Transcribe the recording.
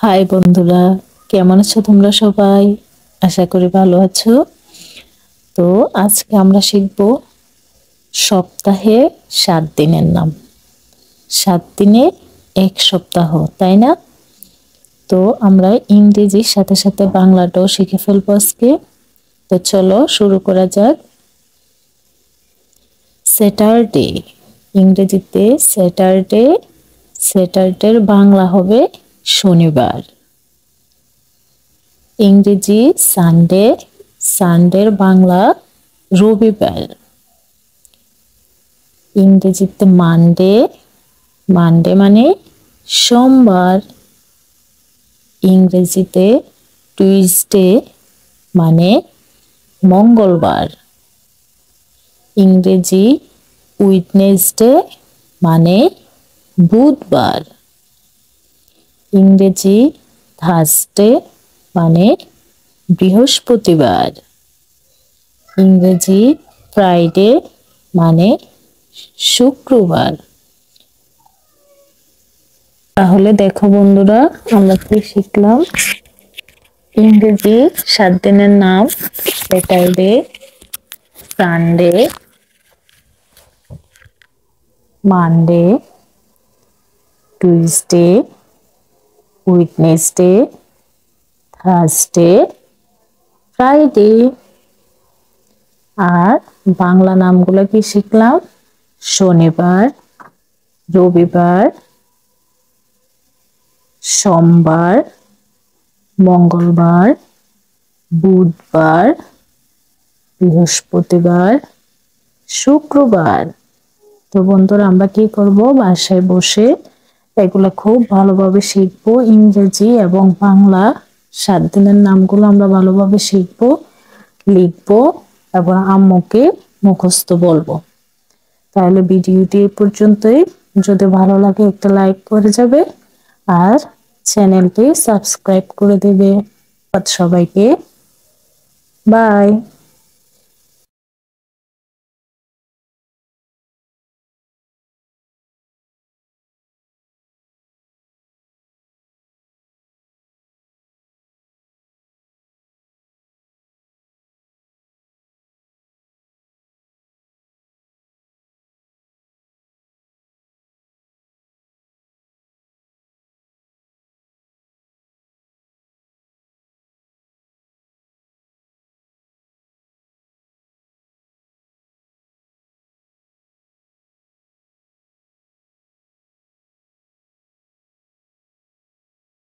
High বন্ধুরা, কেমন আছো তোমরা সবাই? আশা করি ভালো আছো। তো আজকে আমরা শিখব সপ্তাহে 7 দিনের নাম। 7 দিনে এক সপ্তাহ, তাই না? তো আমরা ইংরেজির সাথে সাথে বাংলাটাও শিখে ফেলবো আজকে। তো চলো শুরু করা যাক। স্যাটারডে, ইংরেজিতে স্যাটারডে, স্যাটারডের বাংলা হবে শনিবার। ইংরেজি সানডে, সানডের বাংলা রবিবার। ইংরেজিতে মানডে, মানডে মানে সোমবার। ইংরেজিতে টুইসডে মানে মঙ্গলবার। ইংরেজি উইডনেসডে মানে বুধবার। ইংরেজি থার্সডে মানে বৃহস্পতিবার। ইংরেজি ফ্রাইডে মানে শুক্রবার। তাহলে দেখো বন্ধুরা, আমরা কি শিখলাম। ইংরেজি 7 দিনের নাম: Saturday, Sunday, Monday, Tuesday, Wednesday, Thursday, Friday. আর বাংলা নামগুলো কি শিখলাম: শনিবার, রবিবার, সোমবার, মঙ্গলবার, বুধবার, বৃহস্পতিবার, শুক্রবার। তো বন্ধুরা, আমরা কি করব, বাসায় বসে এগুলো খুব ভালোভাবে শিখবো। ইংরেজি এবং বাংলা 7 দিনের নামগুলো আমরা ভালোভাবে শিখবো, লিখবো এবং আম্মুকে মুখস্থ বলবো। তাহলে ভিডিওটি এই পর্যন্তই। যদি ভালো লাগে একটা লাইক করে যাবে আর চ্যানেলটি সাবস্ক্রাইব করে দেবে। সবাইকে বাই।